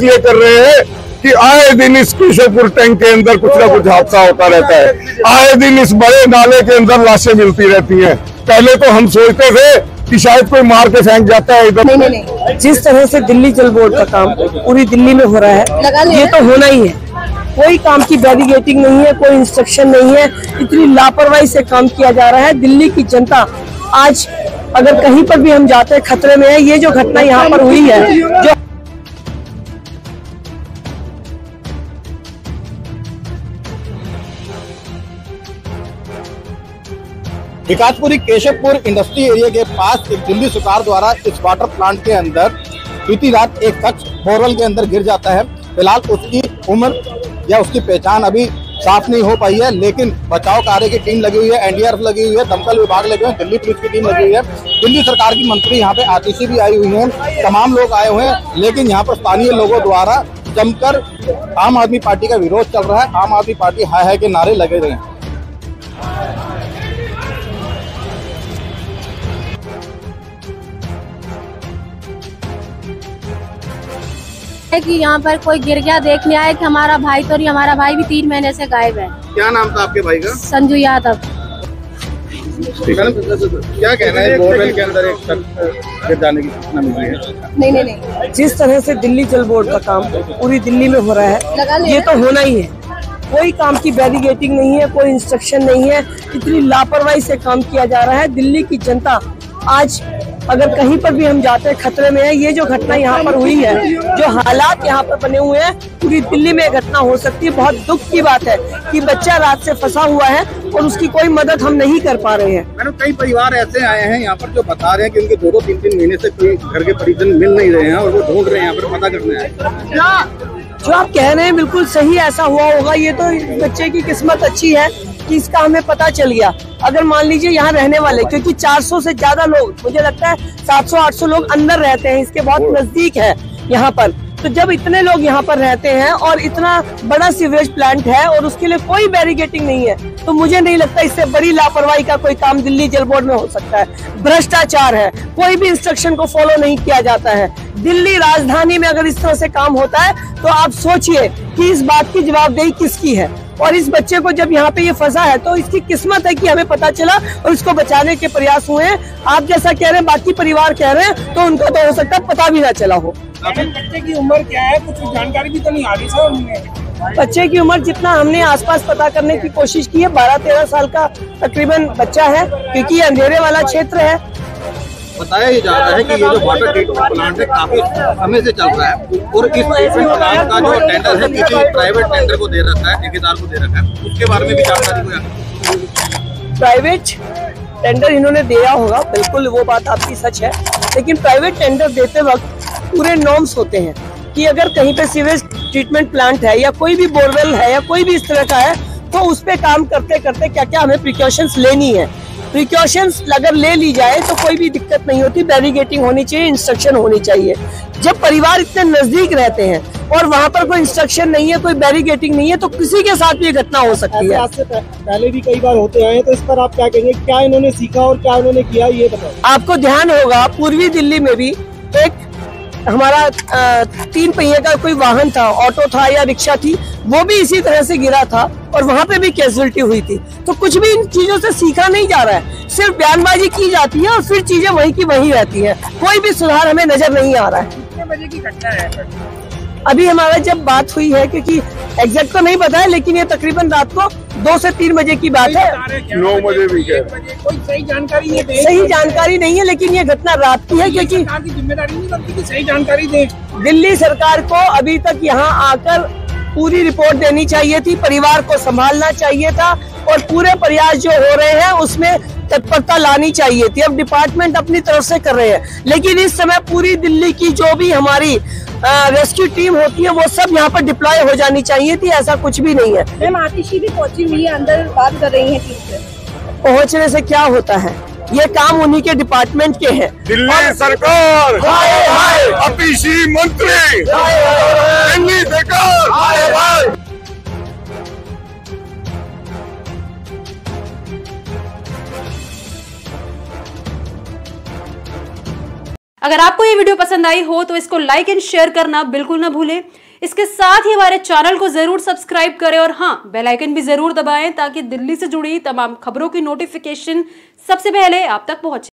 इसलिए कर रहे हैं कि आए दिन इस केशवपुर टैंक के अंदर कुछ ना कुछ हादसा होता रहता है। आए दिन इस बड़े नाले के अंदर लाशें मिलती रहती हैं। पहले तो हम सोचते थे कि शायद कोई मार के फेंक जाता है इधर। नहीं। जिस तरह से दिल्ली जल बोर्ड का काम पूरी दिल्ली में हो रहा है, ये तो होना ही है। कोई काम की बैरिगेटिंग नहीं है, कोई इंस्ट्रक्शन नहीं है, इतनी लापरवाही से काम किया जा रहा है। दिल्ली की जनता आज अगर कहीं पर भी हम जाते हैं खतरे में है। ये जो घटना यहाँ पर हुई है, जो विकासपुरी केशवपुर इंडस्ट्री एरिया के पास एक दिल्ली सरकार द्वारा इस वाटर प्लांट के अंदर बीती रात एक शख्स बोरवेल के अंदर गिर जाता है। फिलहाल उसकी उम्र या उसकी पहचान अभी साफ नहीं हो पाई है, लेकिन बचाव कार्य की टीम लगी हुई है, एनडीआरएफ लगी हुई है, दमकल विभाग लगे हुए हैं, दिल्ली पुलिस की टीम लगी हुई है, दिल्ली सरकार की मंत्री यहाँ पे आतिशी भी आई हुई है, तमाम लोग आए हुए हैं। लेकिन यहाँ पर स्थानीय लोगों द्वारा जमकर आम आदमी पार्टी का विरोध चल रहा है। आम आदमी पार्टी हाय हाय के नारे लगे रहे हैं। कि यहाँ पर कोई गिर गया, देखने आए कि हमारा भाई तो नहीं, हमारा भाई भी 3 महीने से गायब है। क्या नाम था आपके भाई का? संजू यादव। क्या कहना है बोरवेल के अंदर एक गिर जाने की सूचना मिली है? नहीं। जिस तरह से दिल्ली जल बोर्ड का काम पूरी दिल्ली में हो रहा है, ये तो होना ही है। कोई काम की बैरिगेटिंग नहीं है, कोई इंस्ट्रक्शन नहीं है, इतनी लापरवाही से काम किया जा रहा है। दिल्ली की जनता आज अगर कहीं पर भी हम जाते हैं खतरे में है। ये जो घटना यहाँ पर हुई है, जो हालात यहाँ पर बने हुए हैं, पूरी दिल्ली में घटना हो सकती है। बहुत दुख की बात है कि बच्चा रात से फंसा हुआ है और उसकी कोई मदद हम नहीं कर पा रहे हैं। मैडम, कई परिवार ऐसे आए हैं यहाँ पर जो बता रहे हैं कि उनके 2-2, 3-3 महीने से कोई घर के परिजन मिल नहीं रहे हैं और वो ढूंढ रहे हैं, यहाँ पर पता करने आए। जो आप कह रहे हैं बिल्कुल सही, ऐसा हुआ होगा। ये तो बच्चे की किस्मत अच्छी है कि इसका हमें पता चल गया। अगर मान लीजिए यहाँ रहने वाले, क्योंकि 400 से ज्यादा लोग, मुझे लगता है 700-800 लोग अंदर रहते हैं, इसके बहुत नजदीक है यहाँ पर। तो जब इतने लोग यहाँ पर रहते हैं और इतना बड़ा सीवेज प्लांट है और उसके लिए कोई बैरिगेटिंग नहीं है, तो मुझे नहीं लगता इससे बड़ी लापरवाही का कोई काम दिल्ली जल बोर्ड में हो सकता है। भ्रष्टाचार है, कोई भी इंस्ट्रक्शन को फॉलो नहीं किया जाता है। दिल्ली राजधानी में अगर इस तरह से काम होता है तो आप सोचिए कि इस बात की जवाबदेही किसकी है। और इस बच्चे को जब यहाँ पे ये फंसा है तो इसकी किस्मत है कि हमें पता चला और इसको बचाने के प्रयास हुए हैं। आप जैसा कह रहे हैं, बाकी परिवार कह रहे हैं, तो उनको तो हो सकता है पता भी ना चला हो। बच्चे की उम्र क्या है, कुछ जानकारी भी तो नहीं आ रही सर। बच्चे की उम्र जितना हमने आसपास पता करने की कोशिश की है, 12-13 साल का तकरीबन बच्चा है, क्योंकि ये अंधेरे वाला क्षेत्र है। बताया जा रहा है कि ये जो वाटर ट्रीटमेंट प्लांट है काफी समय से चल रहा है और इस ट्रीटमेंट प्लांट का जो टेंडर है किसी प्राइवेट टेंडर को दे रखा है, ठेकेदार को दे रखा है। उसके बारे में भी जानकारी को प्राइवेट टेंडर इन्होंने दिया होगा, बिल्कुल वो बात आपकी सच है। लेकिन प्राइवेट टेंडर देते वक्त पूरे नॉर्म्स होते हैं कि अगर कहीं पे सीवेज ट्रीटमेंट प्लांट है या कोई भी बोरवेल है या कोई भी इस तरह का है, तो उस पे काम करते करते क्या क्या हमें प्रिकॉशंस लेनी है। प्रिकॉशंस अगर ले ली जाए तो कोई भी दिक्कत नहीं होती। बैरिगेटिंग होनी चाहिए, इंस्ट्रक्शन होनी चाहिए। जब परिवार इतने नजदीक रहते हैं और वहाँ पर कोई इंस्ट्रक्शन नहीं है, कोई बैरिगेटिंग नहीं है, तो किसी के साथ भी घटना हो सकती है। आज से पहले भी कई बार होते आए हैं, तो इस पर आप क्या कहेंगे? क्या इन्होंने सीखा और क्या इन्होंने किया, ये बताओ। आपको ध्यान होगा पूर्वी दिल्ली में भी एक हमारा 3 पहिए का कोई वाहन था, ऑटो था या रिक्शा थी, वो भी इसी तरह से गिरा था और वहाँ पे भी कैजुअलिटी हुई थी। तो कुछ भी इन चीजों से सीखा नहीं जा रहा है, सिर्फ बयानबाजी की जाती है और फिर चीजें वहीं की वहीं रहती है। कोई भी सुधार हमें नजर नहीं आ रहा है। कितने बजे की घटना है? अभी हमारा जब बात हुई है, क्योंकि एग्जैक्ट तो नहीं पता है, लेकिन ये तकरीबन रात को 2 से 3 बजे की बात है। 9 बजे भी है। कोई सही जानकारी नहीं है। सही जानकारी नहीं है, लेकिन ये घटना रात की है, क्योंकि सरकार की जिम्मेदारी नहीं बनती कि सही जानकारी दे। दिल्ली सरकार को अभी तक यहाँ आकर पूरी रिपोर्ट देनी चाहिए थी, परिवार को संभालना चाहिए था और पूरे प्रयास जो हो रहे हैं उसमें तत्परता लानी चाहिए थी। अब डिपार्टमेंट अपनी तरफ से कर रहे हैं, लेकिन इस समय पूरी दिल्ली की जो भी हमारी रेस्क्यू टीम होती है वो सब यहाँ पर डिप्लॉय हो जानी चाहिए थी। ऐसा कुछ भी नहीं है। मैम आतिशी भी पहुंची हुई है, अंदर बात कर रही है टीम से। पहुँचने से क्या होता है, ये काम उन्हीं के डिपार्टमेंट के हैं। दिल्ली सरकार, आतिशी मंत्री, दिल्ली सरकार। अगर आपको ये वीडियो पसंद आई हो तो इसको लाइक एंड शेयर करना बिल्कुल ना भूलें। इसके साथ ही हमारे चैनल को जरूर सब्सक्राइब करें और हाँ, बेल आइकन भी जरूर दबाएं ताकि दिल्ली से जुड़ी तमाम खबरों की नोटिफिकेशन सबसे पहले आप तक पहुंचे।